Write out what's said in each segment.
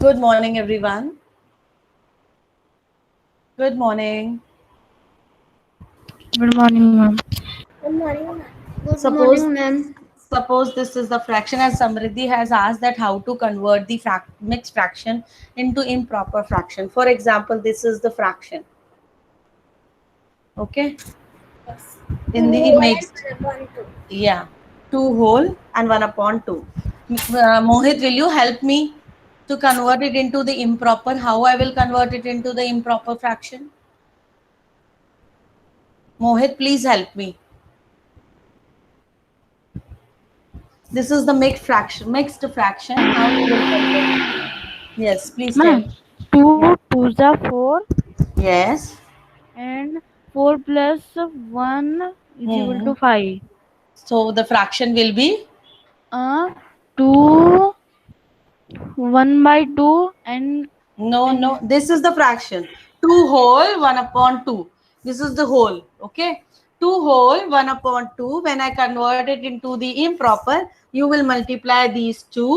Good morning, everyone. Good morning. Good morning, ma'am. Good morning, ma'am. Good Suppose morning, ma'am. suppose this is the fraction, as Samriddhi has asked that how to convert the mixed fraction into improper fraction. For example, this is the fraction. Okay, Yes. in 2 the whole mixed, and 1/2. yeah, 2 whole and 1 upon 2. Mohit, will you help me to convert it into the improper? How I will convert it into the improper fraction? Mohit, please help me. This is the mixed fraction. Mixed fraction. How you will convert? Yes, please tell. Ma'am, 2 Yeah. 2s are 4 Yes. and 4 plus 1 is equal Hmm. to 5. So the fraction will be 2 1 by 2 no. and This is the fraction. 2 whole 1 upon 2. This is the whole. Okay. 2 whole 1 upon 2. When I convert it into the improper, you will multiply these two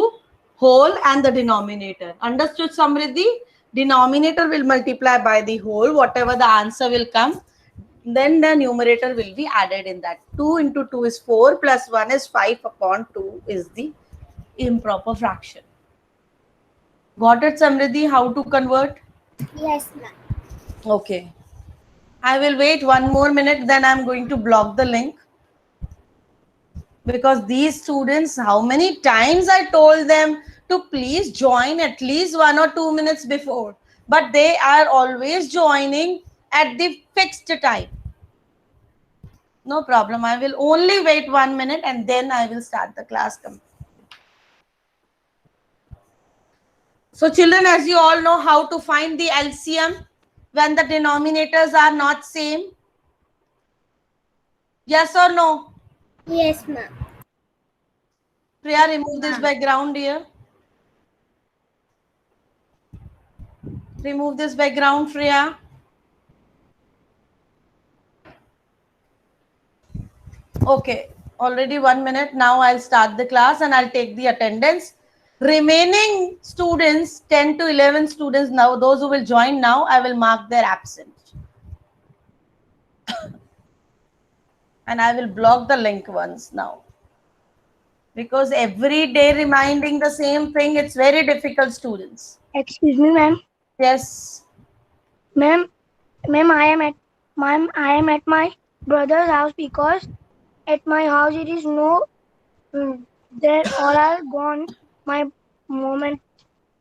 whole and the denominator. Understood, Samriddhi? Denominator will multiply by the whole. Whatever the answer will come, then the numerator will be added in that. 2 into 2 is 4 plus 1 is 5 upon 2 is the improper fraction. Got it, Samriddhi? How to convert? Yes, ma'am. Okay. I will wait one more minute, then I'm going to block the link. Because these students, how many times I told them to please join at least 1 or 2 minutes before. But they are always joining at the fixed time. No problem. I will only wait 1 minute and then I will start the class. So children, as you all know how to find the LCM when the denominators are not same. Yes or no? Yes, ma'am. Priya, remove this background here. Remove this background, Priya. Okay, already 1 minute. Now I'll start the class and I'll take the attendance. Remaining students, 10 to 11 students now, those who will join now, I will mark their absent. And I will block the link once now. Because every day reminding the same thing, it's very difficult, students. Excuse me, ma'am. Yes. Ma'am, I am at my brother's house because at my house it is no. They all are gone. My mom and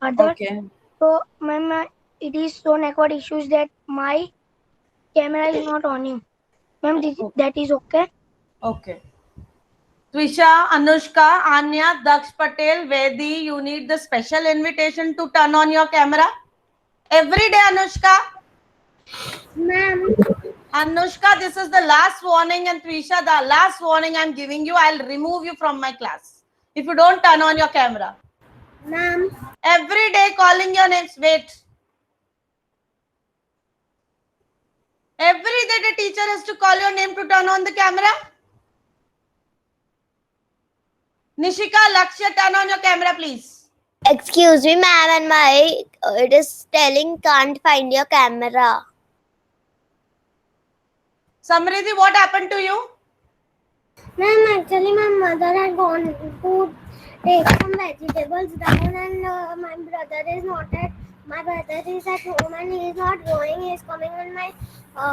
father. Okay. So, ma'am, it is so network issues that my camera is not on. Ma'am, that is okay. Okay. Twisha, Anushka, Anya, Daksh Patel, Vedi, you need the special invitation to turn on your camera. Every day, Anushka. Ma'am. Anushka, this is the last warning, and Twisha, the last warning I'm giving you. I'll remove you from my class if you don't turn on your camera. Ma'am. Every day calling your names. Wait. Every day the teacher has to call your name to turn on the camera. Nishika, Lakshya, turn on your camera, please. Excuse me, ma'am, and my it is telling can't find your camera. Samriddhi, what happened to you? Ma'am, actually, my mother had gone to take some vegetables down, and my brother is not at. My brother is at home, and he is not going. He is coming on my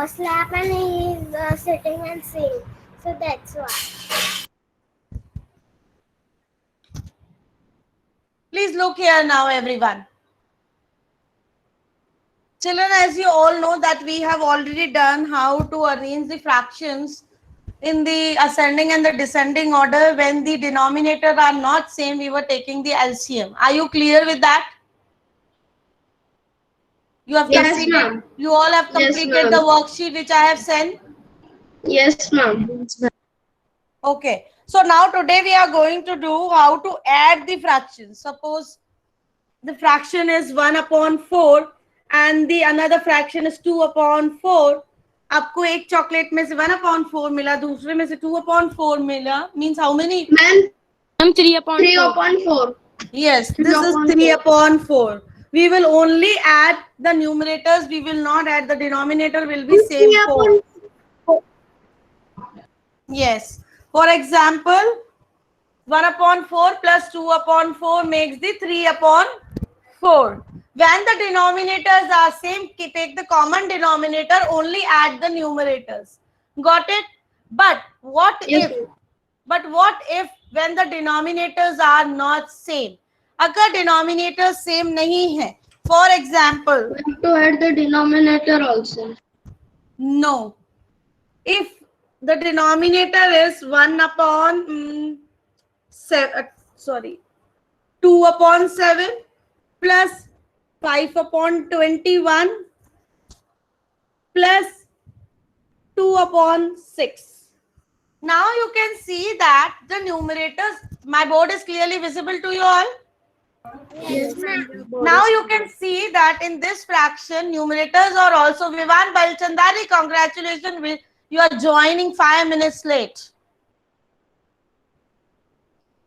slab, and he is sitting and seeing. So that's why. Please look here now, everyone. Children, as you all know that we have already done how to arrange the fractions in the ascending and the descending order. When the denominator are not same, we were taking the LCM. Are you clear with that? You have completed. You all have completed the worksheet which I have sent. Yes, ma'am. Okay. So now today we are going to do how to add the fractions. Suppose the fraction is 1 upon 4 and the another fraction is 2 upon 4. आपको एक chocolate में से 1 upon 4 मिला, दूसरे में से 2 upon 4 मिला, means how many? Ma'am, I'm 3 upon 3 4. upon 4. Yes, 3 this is upon 3 4. upon 4. We will only add the numerators. We will not add the denominator. Will be same 4. Yes. For example, 1 upon 4 plus 2 upon 4 makes the 3 upon 4. When the denominators are same, take the common denominator, only add the numerators. Got it? But what if? But what if when the denominators are not same? अगर denominators same नहीं है, for example, We have to add the denominator also. no. If the denominator is 1 upon 2 upon 7 plus 5 upon 21 plus 2 upon 6. Now you can see that the numerators, my board is clearly visible to you all. Yes, ma'am. Now you can see that in this fraction, numerators are also Vivan Balchandani. Congratulations, you are joining 5 minutes late.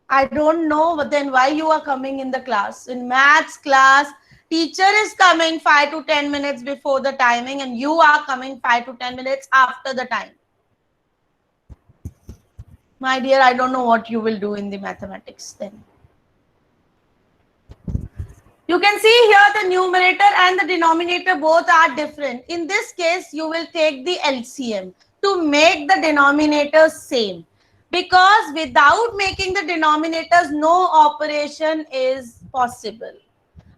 I don't know, but then why you are coming in the class? In maths class, teacher is coming 5 to 10 minutes before the timing and you are coming 5 to 10 minutes after the time. My dear, I don't know what you will do in the mathematics then. You can see here the numerator and the denominator both are different. In this case, you will take the LCM to make the denominators same. Because without making the denominators, no operation is possible.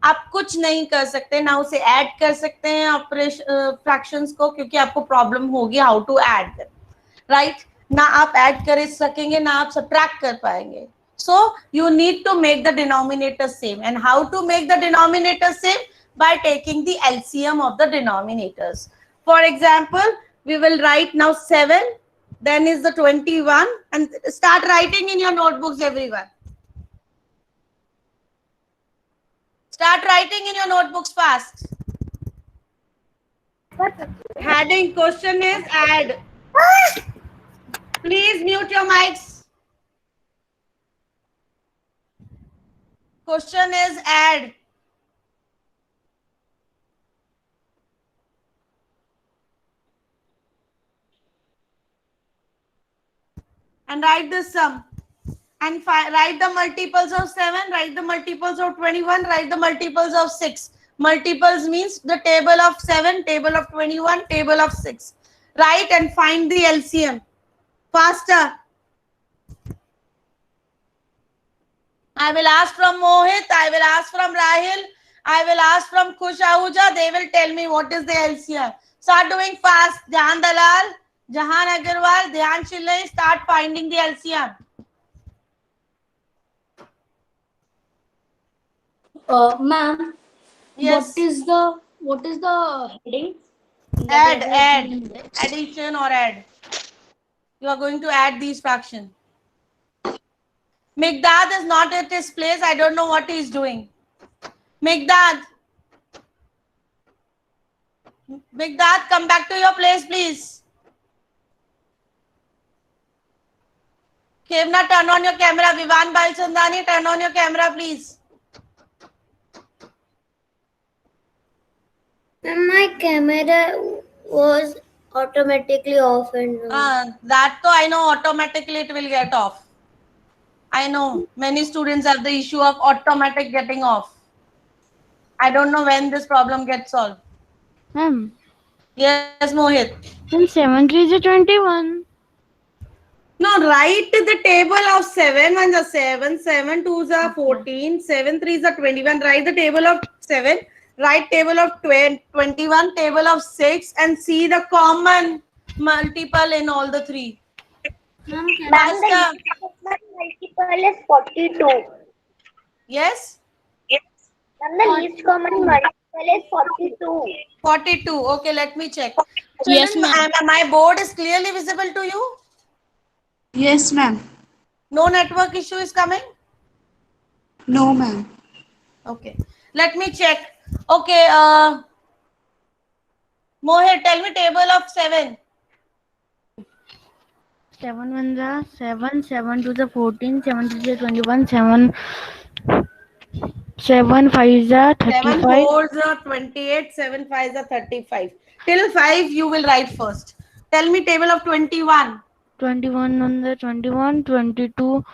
आप कुछ नहीं कर सकते, ना उसे add कर सकते हैं ऑपरेशन फ्रैक्शंस को, क्योंकि आपको प्रॉब्लम होगी how to add them, right? ना आप ऐड कर सकेंगे, ना आप सब्ट्रैक्ट कर पाएंगे. So you need to make the denominator same. And how to make the denominator same? By taking the LCM of the denominators. For example, we will write now 7, then is the 21, and start writing in your notebooks, everyone. Start writing in your notebooks fast. Heading question is add. Please mute your mics. Question is add. And write the sum. And write the multiples of 7, write the multiples of 21, write the multiples of 6. Multiples means the table of 7, table of 21, table of 6. Write and find the LCM. Faster. I will ask from Mohit, I will ask from Rahil, I will ask from Khush Ahuja. They will tell me what is the LCM. Start doing fast. Jahan Dalal, Jahan Agarwal, Dhyan Shillai, start finding the LCM. Ma'am. Yes. What is the heading? Add. Addition or add. You are going to add these fractions. Migdad is not at his place. I don't know what he is doing. Migdad, come back to your place, please. Kevna, turn on your camera. Vivan Balchandani, turn on your camera, please. My camera was automatically off and That though I know automatically it will get off. I know many students have the issue of automatic getting off. I don't know when this problem gets solved. Ma'am, Yes, Mohit. then 7 3 is 21. No, write the table of 7. 1 is 7, 7 2 is 14, 7 3 is 21. Write the table of 7. Write table of 21, table of 6, and see the common multiple in all the three. Faster. multiple is 42. Yes? And the least common multiple is 42. 42. Okay, let me check. Yes, Children, my board is clearly visible to you? Yes, ma'am. No network issue is coming? No, ma'am. Okay. Let me check. Okay. Mohit, tell me table of 7. 7 1 is 7, 7 2 is 14, 7 3 is 21, 7 7 5s are 7 35. 4s are 28, 7 5s are 35. Till 5 you will write first. Tell me table of 21. 21 on the 21, 22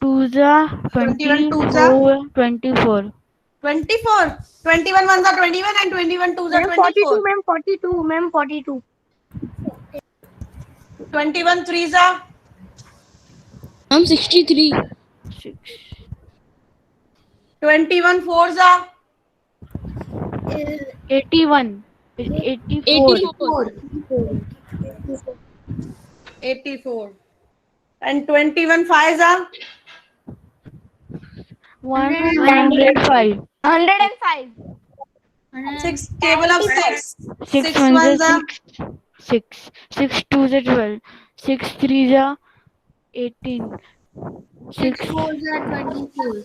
twos are 21 twos are 24, 24. 24. 21 ones are 21 and 21 twos are Ma'am, 42, 24. ma'am, 42, ma'am, 42. 21 threes are Ma'am, 63. 6, 21 fours are 81. It's 84. 84. 84. And 21 fives are 105. 105. 6. Table of 6. 6 6 ones ones are are 6. 6. 6 twos are 12. 6 threes are 18. 6 4s are 24.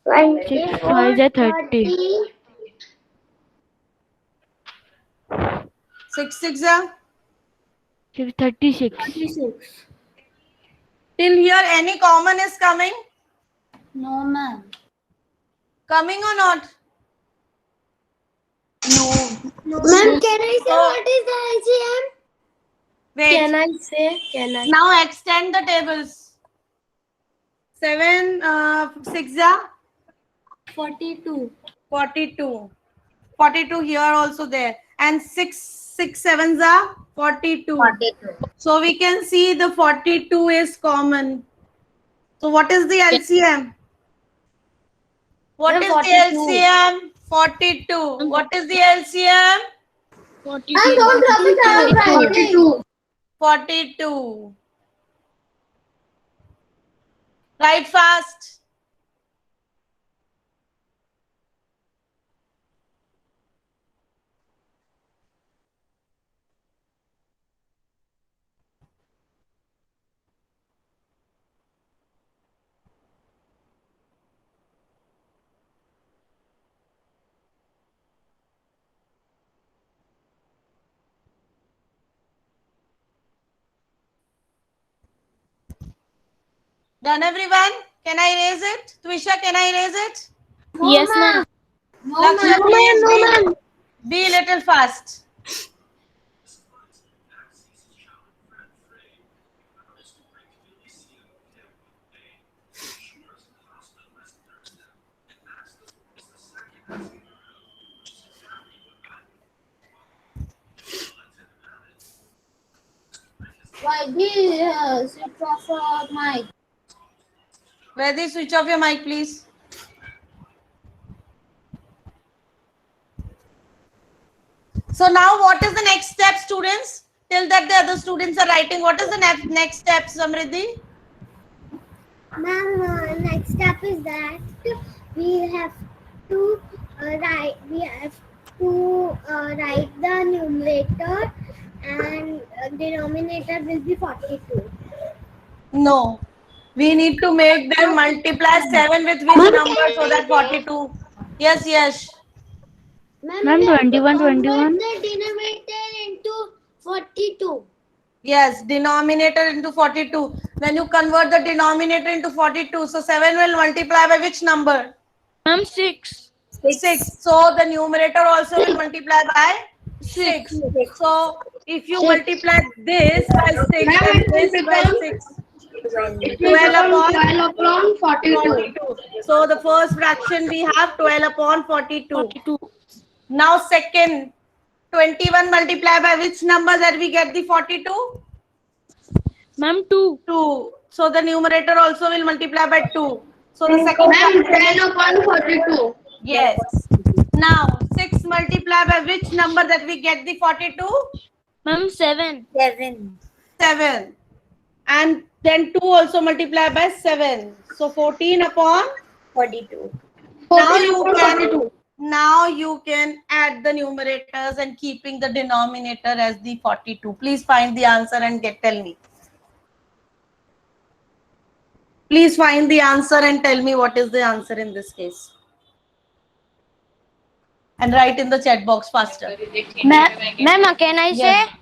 6 5s are 30. 6 6 are 6 36. 36. till here any common is coming? No, ma'am. Coming or not? Ma'am, can I say what is the LCM? Wait. I say? Can I? Now extend the tables. 7 6 are 42. 42. 42 here also there. And 6 sevens are 42. So we can see the 42 is common. So what is the LCM? What Ma'am, is 42. the LCM? 42. What is the LCM? 42. Don't drop it out, right? 42. 42. Write fast. Done everyone? Can I erase it? Twisha, can I erase it? Yes, ma'am. Laksha, please be little fast. Why the switch off mic? Reddy, switch off your mic, please. So now what is the next step, students? Till that the other students are writing. What is the next step, Samriddhi? Ma'am, next step is that we have to write. We have to write the numerator, and denominator will be 42. No. We need to make them multiply 7 with which number so that 42. Yes, yes. Ma'am, 21 21. The denominator into 42. Yes, denominator into 42. When you convert the denominator into 42, so 7 will multiply by which number? Ma'am, 6. 6. So the numerator also will multiply by 6. So if you multiply this by 6 and this by 6, 12 upon 42. So the first fraction we have 12 upon 42. Now second, 21 multiplied by which number that we get the 42? Ma'am, 2. 2. So the numerator also will multiply by 2. So the second fraction is upon 42. yes. Now 6 multiplied by which number that we get the 42? Ma'am, 7. 7. And then 2 also multiplied by 7. So 14 upon 42. Now you can add the numerators and keeping the denominator as the 42. Please find the answer and tell me. Please find the answer and tell me what is the answer in this case. And write in the chat box faster. Ma'am, can I Yes. say?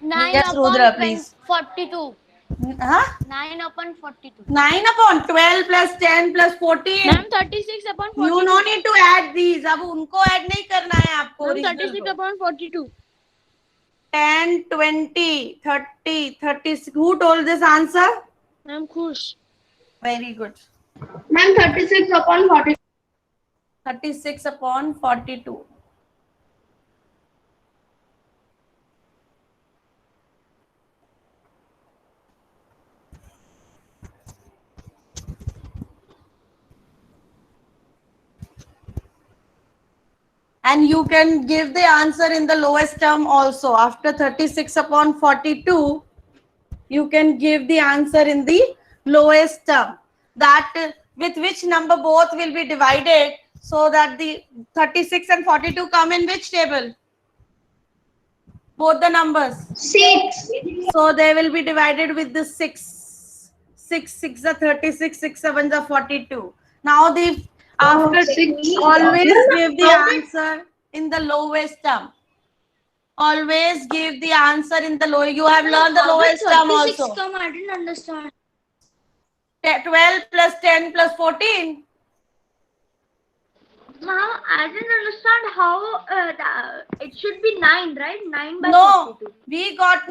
9 Yes, upon Rudra, please. 42. Huh? 9/42. 9 upon 12 plus 10 plus 14. Ma'am, 36/42. You no need to add these. अब उनको add नहीं करना है आपको. Ma'am, original 36/42. 10, 20, 30, 30. Who told this answer? Ma'am, Khush. Very good. Ma'am, 36/40. 36 upon 42. And you can give the answer in the lowest term also. After 36 upon 42, you can give the answer in the lowest term. That with which number both will be divided, so that the 36 and 42 come in which table? Both the numbers. 6. So they will be divided with the 6. 6 are 36, 6 7 are 42. Now the after always give the answer in the lowest term. Always give the answer in the low. You have learned the lowest term also. I didn't understand. 12 plus 10 plus 14. Ma'am, I didn't understand how it should be 9, right? 9/42. No, we got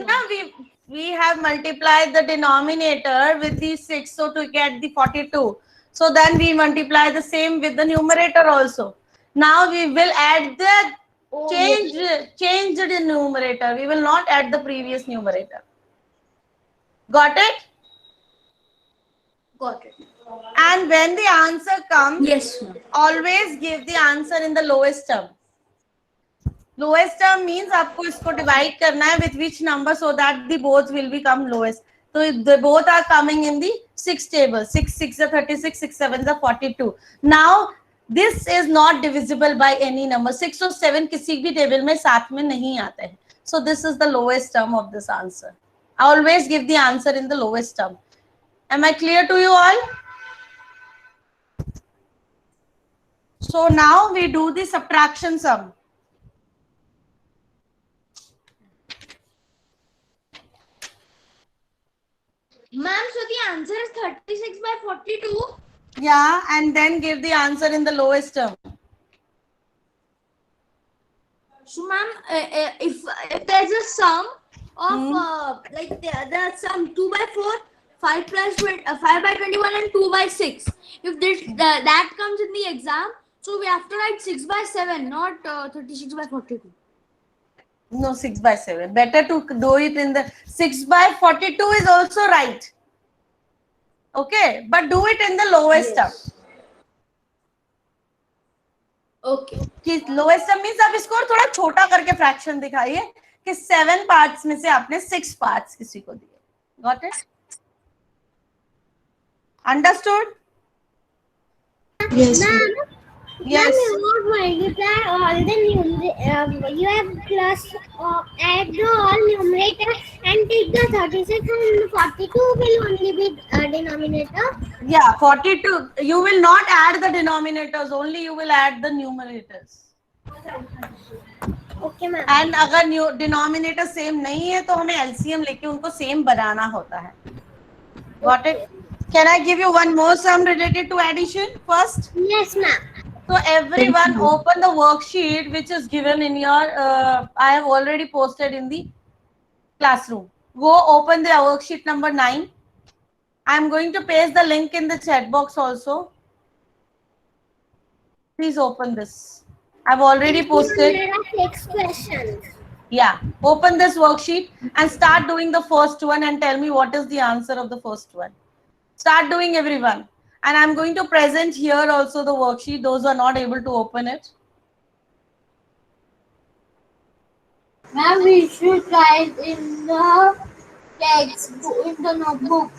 we have multiplied the denominator with the 6, so to get the 42. So then we multiply the same with the numerator also. Now we will add the change the numerator. We will not add the previous numerator. Got it? Got it. And when the answer comes, Yes, ma'am. always give the answer in the lowest term. Lowest term means आपको इसको divide करना है with which number, so that the both will become lowest. So the both are coming in the 6 table. 6 6 are 36, 6 7 are 42. Now this is not divisible by any number. 6 और 7 किसी भी table में साथ में नहीं आते हैं. So this is the lowest term of this answer. Always give the answer in the lowest term. Am I clear to you all? So now we do the subtraction sum. Ma'am, so the answer is 36/42. Yeah, and then give the answer in the lowest term. So, ma'am, if there's a sum of like the sum 2/4, 5/21, and 2/6. If this that comes in the exam, so we have to write 6/7, not 36/42. No, 6/7. Better to do it in the 6/42 is also right. Okay, but do it in the lowest term. Okay. कि lowest term means आप इसको थोड़ा छोटा करके fraction दिखाइए कि 7 parts में से आपने 6 parts किसी को दिए. Got it? Understood? Yes. Ma'am, Yes. you would multiply all the you have plus add the all numerator and take the 36 and 42 will only be denominator. Yeah, 42. You will not add the denominators. Only you will add the numerators. Okay, ma'am. And अगर denominator same नहीं है तो हमें LCM लेके उनको same बनाना होता है. Got it? Can I give you one more sum related to addition first? Yes, ma'am. So everyone open the worksheet which is given in your, I have already posted in the classroom. Go open the worksheet number 9. I am going to paste the link in the chat box also. Please open this. I've already posted. There are 6 questions. Yeah, open this worksheet and start doing the first one and tell me what is the answer of the first one. Start doing, everyone. And I'm going to present here also the worksheet. Those who are not able to open it. Ma'am, we should write in the textbook, in the notebook.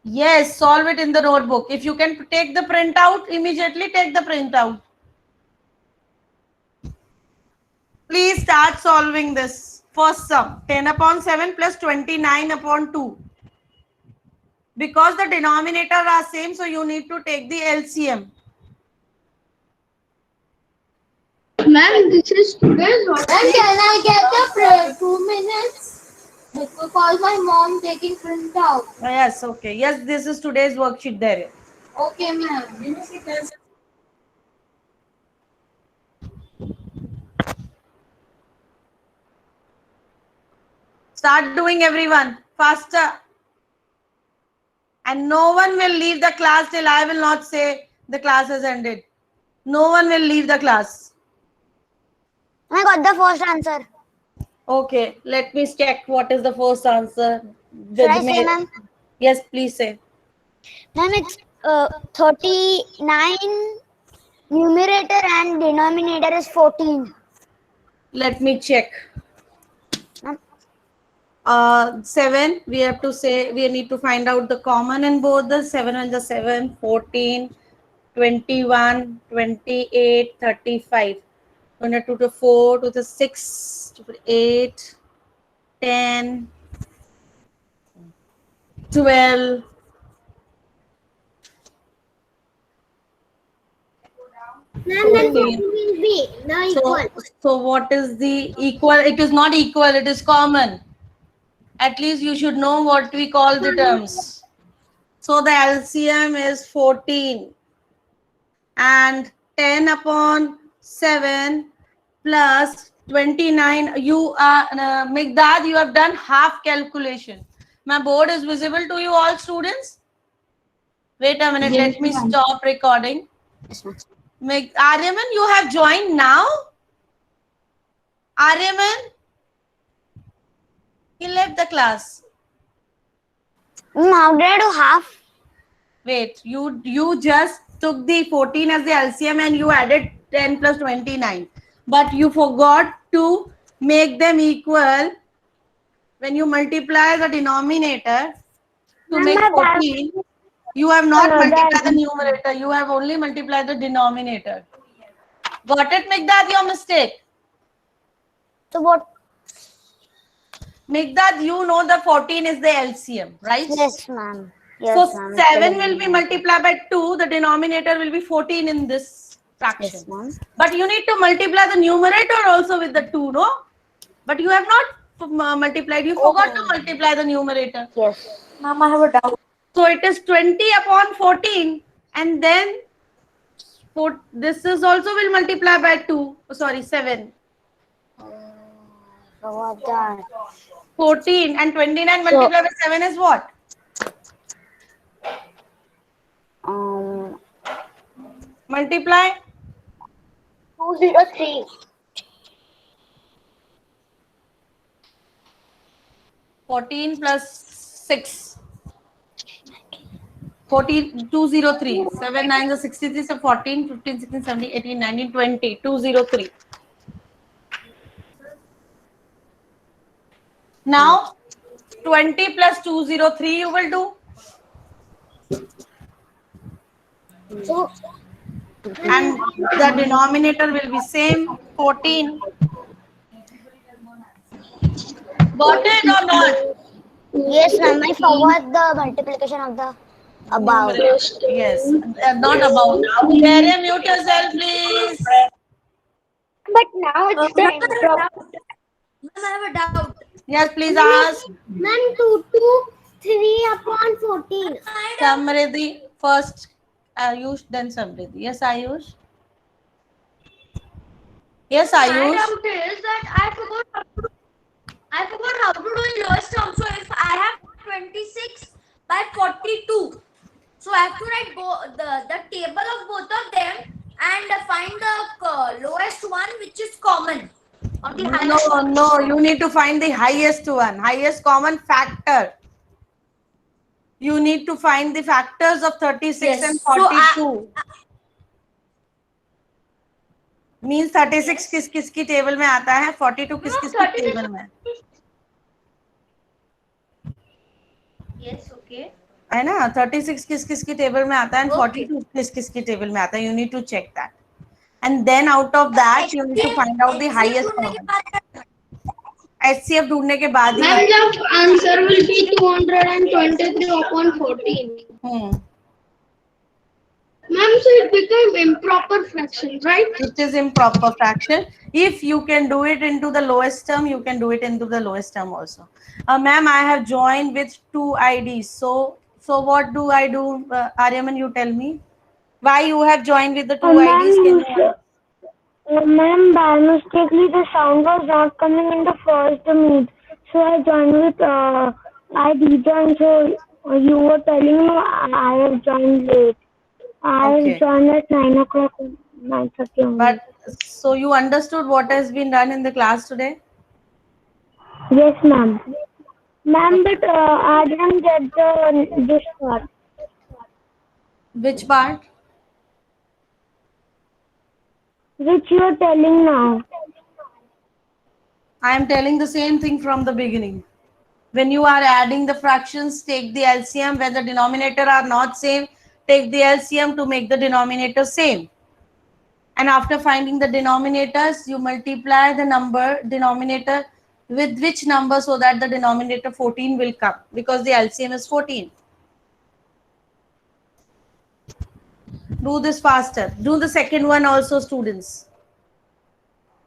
Yes, solve it in the notebook. If you can take the printout, immediately take the printout. Please start solving this. First sum, 10 upon 7 plus 29 upon 2. Because the denominator are same, so you need to take the LCM. Ma'am, this is today's. Ma'am, can I get the 2 minutes? Because my mom taking print out. Yes, okay. Yes, this is today's worksheet there. Okay, ma'am. Start doing, everyone. Faster. And no one will leave the class till I will not say the class has ended. No one will leave the class. I got the first answer. Okay, let me check what is the first answer. Should I say, ma'am? Yes, please say. Ma'am, it's 39. Numerator and denominator is 14. Let me check. Ma'am. 7, we have to say, we need to find out the common in both the 7 and the 7, 14, 21, 28, 35. 2 to 4 to the 6 to 8, 10, 12. Ma'am, then 14. 14 will be the equal. So what is the equal? It is not equal, it is common. At least you should know what we call the terms. So the LCM is 14 and 10 upon 7 plus 29. You are Migdad, you have done half calculation. My board is visible to you all students. Wait a minute, Yes, let me ma'am. stop recording. Aryaman, you have joined now? Aryaman? He left the class. How did I do half? Wait, you just took the 14 as the LCM and you added 10 plus 29. But you forgot to make them equal when you multiply the denominator to make 14. You have not multiplied the numerator. You have only multiplied the denominator. Got it, Migdad? Your mistake. So what? Migdad, you know the 14 is the LCM, right? Yes, ma'am. Yes, So ma'am. 7 will be multiplied by 2. The denominator will be 14 in this fraction. Yes, ma'am. But you need to multiply the numerator also with the 2, no? But you have not multiplied. You forgot to multiply the numerator. Yes. Ma'am, I have a doubt. So it is 20 upon 14. And then this is also will multiply by 2. Oh, sorry, 7. So what that? 14 and 29 multiplied by 7 is what? Multiply. 203. 14 plus 6. 14, 203. 7 9 is 63. So 14, 15, 16, 17, 18, 19, 20. 203. Now 20 plus 203 you will do. So, And the denominator will be same, 14. Got it or not? Yes, ma'am. I forgot the multiplication of the above. Yes, not about. Mary, mute yourself, please. but now it's the improper. Ma'am, I have a doubt. Yes, please ask. Ma'am, 2 to 3 upon 14. Samriddhi first. Ayush, then Samriddhi. Yes, Ayush. Yes, My Ayush. doubt is that I forgot how to do in lowest term. So if I have 26 by 42, so I have to write the table of both of them and find the lowest one, which is common. Or the highest one. No, you need to find the highest one, highest common factor. You need to find the factors of 36 Yes. and So 42. Means 36 किस किस की table में आता है, 42 किस किस की table में, Yes, okay. है ना? 36 किस किस की टेबल में आता है and 42 किस किस की टेबल में आता है. You need to check that. And then out of that you need to find out the highest common. HCF ढूंढने के बाद ही. Ma'am, the answer will be 223 upon 14. Ma'am, so it became improper fraction, right? It is improper fraction. If you can do it into the lowest term, you can do it into the lowest term also. Ma'am, I have joined with 2 IDs. So what do I do? Aryaman, you tell me. Why you have joined with the 2 IDs? Can you? Ma'am, by mistakenly the sound was not coming in the first meet. So I joined with I rejoined. So you were telling me I have joined late. I Okay. joined at 9 o'clock, 9:30 only. But so you understood what has been done in the class today? Yes, ma'am. Ma'am, but I didn't get this part. Which part? Which you are telling now. I am telling the same thing from the beginning. When you are adding the fractions, take the LCM. Where the denominator are not same, take the LCM to make the denominator same. And after finding the denominators, you multiply the number denominator with which number, so that the denominator 14 will come, because the LCM is 14. Do this faster. Do the second one also, students.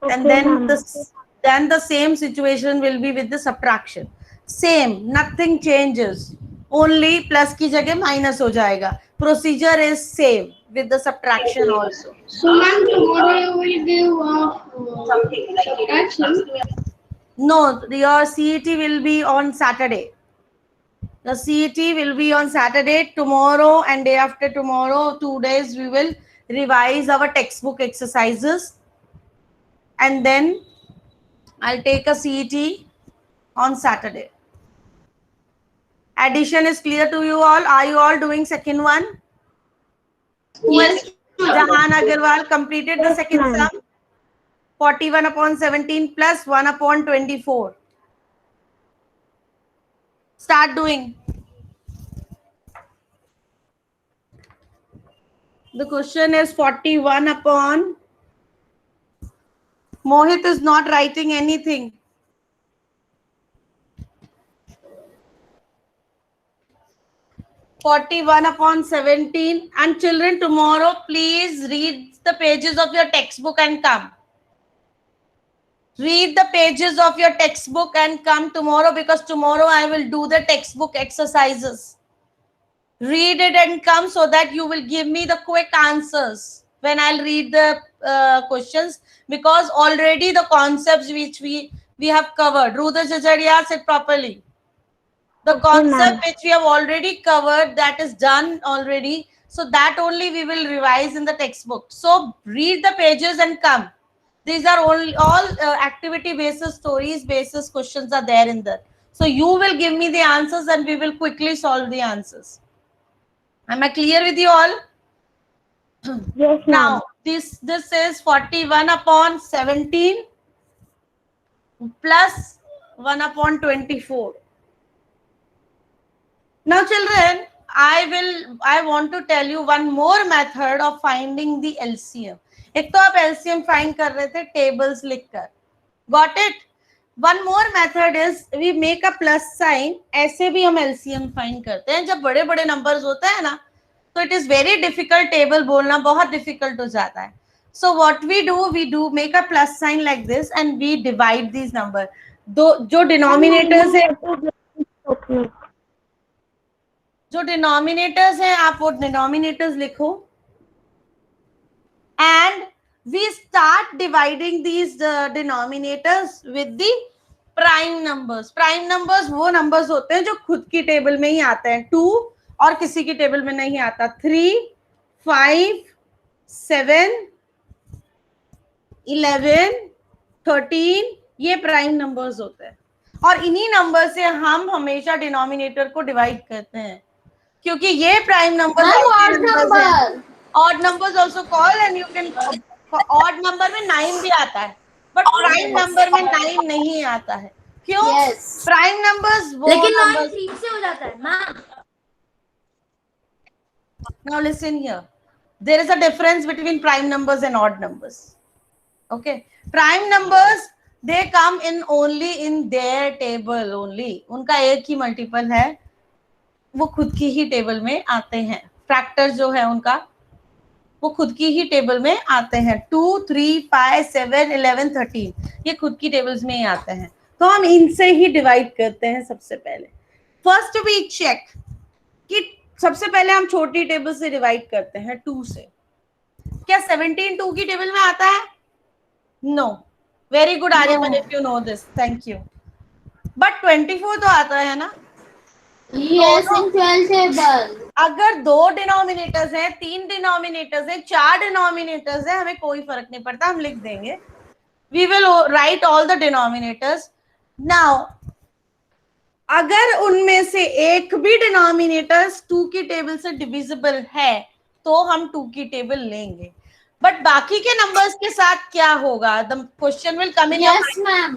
Okay, And then ma'am. the same situation will be with the subtraction. Same, nothing changes. Only plus की जगह minus हो जाएगा. Procedure is same with the subtraction also. So, ma'am, tomorrow you will give subtraction. No, your CET will be on Saturday. The CET will be on Saturday. Tomorrow and day after tomorrow, 2 days, we will revise our textbook exercises. And then I'll take a CET on Saturday. Addition is clear to you all. Are you all doing second one? Who Yes. Jahan Agarwal completed the second ma'am. sum. 41 upon 17 plus 1 upon 24. Start doing. The question is 41 upon. Mohit is not writing anything. (41 upon 17). And children, tomorrow please read the pages of your textbook and come. Read the pages of your textbook and come tomorrow, because tomorrow I will do the textbook exercises. Read it and come, so that you will give me the quick answers when I'll read the questions, because already the concepts which we have covered. Rudra Jajaria, sit properly. The concept which we have already covered, that is done already. So that only we will revise in the textbook. So read the pages and come. These are all activity basis, stories basis questions are there in there. So you will give me the answers and we will quickly solve the answers. Am I clear with you all? Yes, ma'am. Now this is 41 upon 17 plus 1 upon 24. Now children, I want to tell you one more method of finding the LCM. एक तो आप LCM find कर रहे थे tables लिखकर. Got it? One more method is we make a plus sign. ऐसे भी हम LCM find करते हैं. जब बड़े बड़े numbers होते हैं ना, तो it is very difficult table बोलना बहुत difficult हो जाता है. So what we do make a plus sign like this and we divide these numbers. जो denominators है, जो डिनोमिनेटर्स हैं आप वो डिनोमिनेटर्स लिखो and we start dividing these denominators with the prime numbers. Prime numbers वो नंबर्स होते हैं जो खुद की टेबल में ही आते हैं. 2 और किसी की टेबल में नहीं आता. 3, 5, 7, 11, 13 ये प्राइम नंबर्स होते हैं. और इन्हीं नंबर से हम हमेशा डिनोमिनेटर को डिवाइड करते हैं, क्योंकि ये prime number odd numbers also call and you can. Odd number में 9 भी आता है, बट प्राइम नंबर में 9 नहीं आता है. क्यों? प्राइम नंबर्स वो लेकिन नंबर्स 3 से हो जाता है ma'am. Now listen here. There is a difference between prime numbers and odd numbers. Okay, prime numbers they come in only in their table only. उनका एक ही मल्टीपल है, वो खुद की ही टेबल में आते हैं. फैक्टर जो है उनका वो खुद की ही टेबल में आते हैं। 2, 3, 5, 7, 11, 13 ये खुद की टेबल्स में ही आते हैं। तो हम इनसे ही डिवाइड करते हैं सबसे पहले। फर्स्ट वी चेक कि सबसे पहले हम छोटी टेबल से डिवाइड करते हैं 2 से। क्या 17 2 की टेबल में आता है? No. Very good Aryaman, if you know this, thank you. But 24 तो आता है ना? Yes, in 12 table. अगर 2 डिनोमिनेटर्स हैं, 3 डिनोमिनेटर्स हैं, 4 डिनोमिनेटर्स हैं, हमें कोई फर्क नहीं पड़ता, हम लिख देंगे। We will write all the denominators. Now अगर उनमें से एक भी डिनोमिनेटर्स 2 की टेबल से डिविजिबल है तो हम 2 की टेबल लेंगे। बट बाकी के नंबर्स के साथ क्या होगा? The question will come in your Yes, ma'am.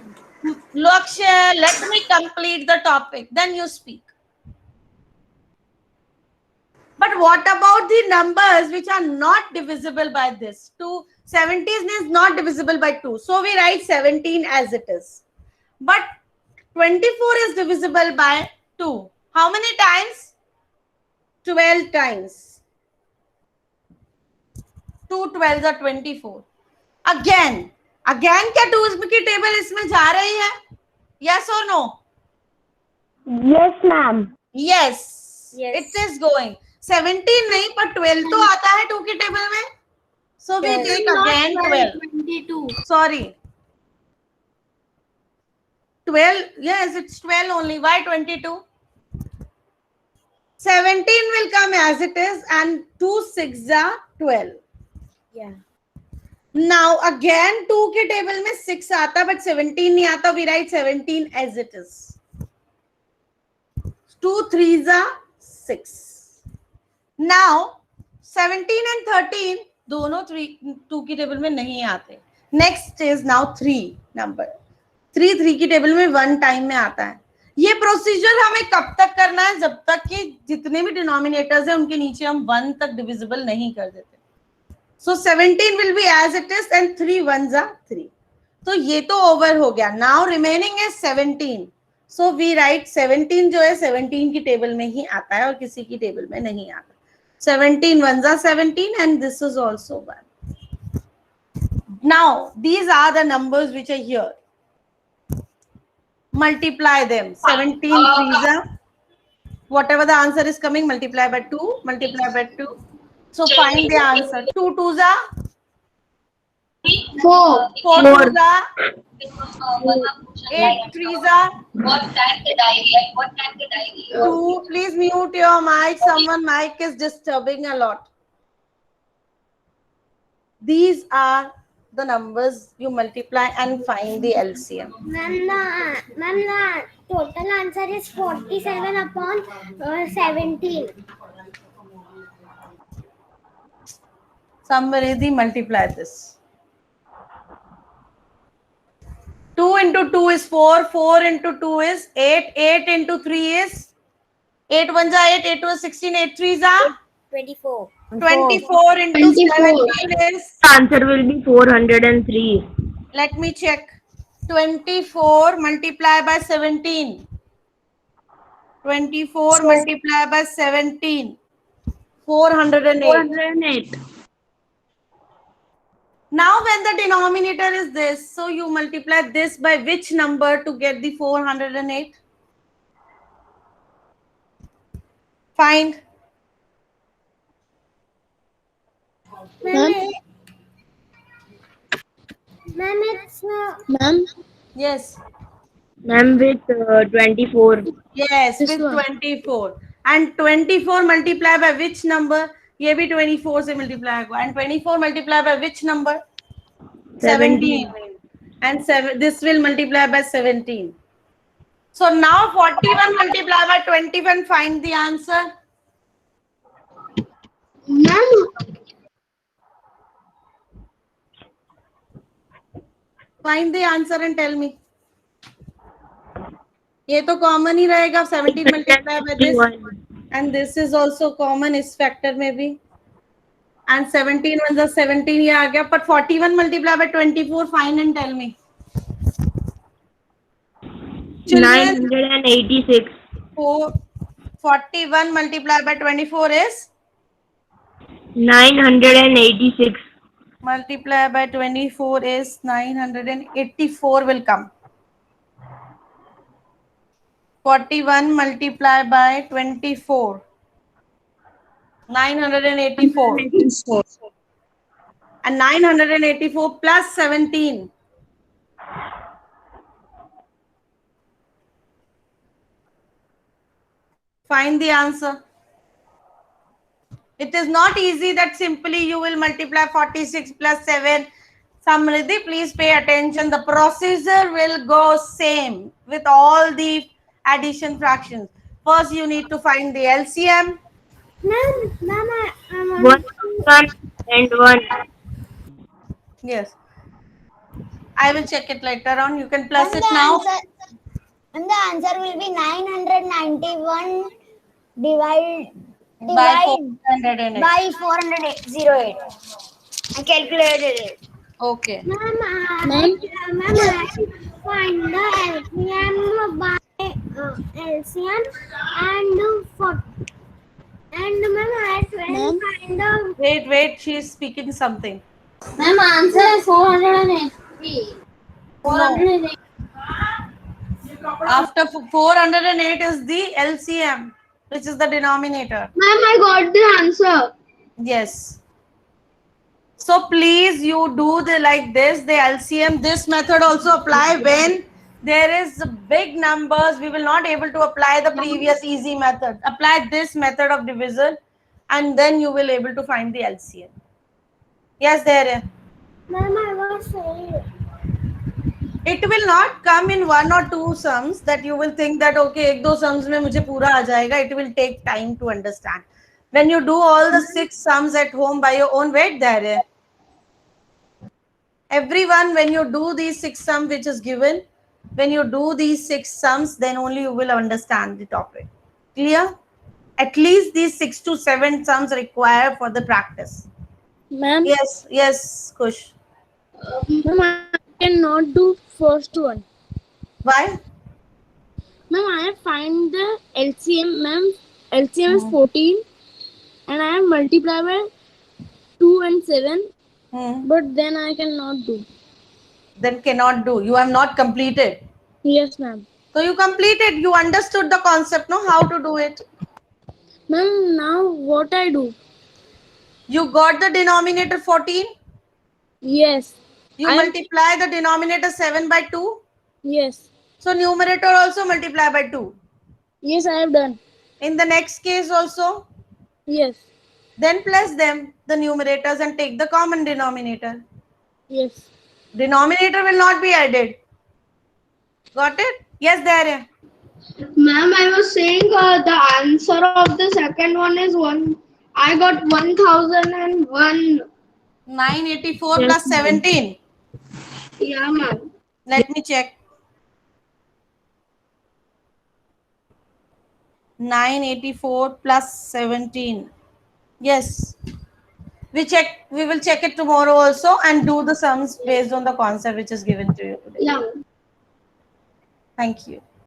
Lakshya, let me complete the topic, then you speak. But what about the numbers which are not divisible by this? 17 is not divisible by 2. So we write 17 as it is. But 24 is divisible by 2. How many times? 12 times. 2 12s are 24. Again क्या 2 की table इसमें जा रही है? Yes or no? Yes, ma'am. Yes. Yes. It is going. 17 नहीं पर 12 तो आता है 2 की टेबल में. So we take again 12. 22. Sorry. 12. Yes, it's 12 only. Why 22? 17 will come as it is and 2 6s are 12. Yeah. Now again 2 के table में 6 आता but 17 नहीं आता. We write 17 as it is. 2 3s are 6. Now 17 and 13 दोनों 2 की table में नहीं आते. Next is now 3 number. 3 की टेबल में 1 टाइम में आता है. ये प्रोसीजर हमें कब तक करना है? जब तक कि जितने भी डिनोमिनेटर्स हैं उनके नीचे हम 1 तक डिविजिबल नहीं कर देते. So 17 will be as it is and 3 1s are 3. तो ये तो ओवर हो गया. Now remaining is 17. So we write 17 जो है 17 की टेबल में ही आता है और किसी की टेबल में नहीं आता. 17 1s are 17 and this is also 1. Now these are the numbers which are here. Multiply them. 17 3s are whatever the answer is coming, multiply by 2, multiply by 2. So find the answer. 2 2s are 4. 4 2s are 8 3s are What time the diary? What time the diary? 2. Please mute your mic. Someone mic is disturbing a lot. These are the numbers you multiply and find the LCM. Ma'am, the total answer is 47 upon 17. Somebody multiply this. 2 into 2 is 4, 4 into 2 is 8, 8 into 3 is 8 1s are 8, 8 2 is 16, 8 3s are 24. 24 into 24. 17 is, Answer will be 403. let me check. 24 multiply by 17. 24 multiply by 17. 408. 408. Now when the denominator is this, so you multiply this by which number to get the 408? Find. Ma'am, it's Ma'am, Yes. Ma'am, with 24. Yes, This with one. 24. And 24 multiply by which number? ये भी 24 से multiply होगा. And 24 multiply by which number? 17. And this will multiply by 17. So now 41 multiply by 21. Find the answer. Ma'am, Find the answer and tell me. ये तो common ही रहेगा. 17 multiply by this. And this is also common इस factor में भी. And 17 1s are 17 ये आ गया. But 41 multiply by 24. Find and tell me. Children, 986. 41 multiplied by 24 is 986. Multiply by 24 is 984 will come. 41 multiply by 24. 984. And 984 plus 17. Find the answer. It is not easy that simply you will multiply 46 plus 7. Samriddhi, please pay attention. The procedure will go same with all the addition fractions. First, you need to find the LCM. Ma'am, I'm 1 and 1. Yes. I will check it later on. You can plus it now. And the answer will be 991 divide By 408. by 408. I calculated it. Okay. Ma'am, I find the LCM by LCM and ma'am, I find the Wait. She is speaking something. Ma'am, answer is 480. 408. After 408 is the LCM, which is the denominator. Ma'am, I got the answer. Yes. So please you do the like this, the LCM. This method also apply when there is big numbers. We will not able to apply the previous easy method. Apply this method of division and then you will able to find the LCM. Yes, there. ma'am, I was saying. It will not come in one or two sums that you will think that okay, एक दो sums में मुझे पूरा आ जाएगा. It will take time to understand. When you do all the 6 sums at home by your own weight, there. Everyone, when you do these 6 sums which is given, when you do these 6 sums, then only you will understand the topic. Clear? At least these 6 to 7 sums required for the practice. Ma'am, Yes, Kush. ma'am, I cannot do first one. Why? Ma'am, I have find the LCM. Ma'am, LCM is 14, and I have multiplied by 2 and 7. But then I cannot do. Then cannot do. You have not completed. Yes, ma'am. So you completed. You understood the concept, no? How to do it. Ma'am, now what I do? You got the denominator 14. Yes. You multiply the denominator 7 by 2. Yes. So numerator also multiply by 2. Yes, I have done. In the next case also. Yes. Then plus them, the numerators, and take the common denominator. Yes. Denominator will not be added. Got it? Yes, there. Ma'am, I was saying the answer of the second one is 1. I got 1001. 984 plus 17. Yeah, ma'am. Let me check. 984 plus 17. Yes. We will check it tomorrow also and do the sums based on the concept which is given to you today. Yeah. Thank you.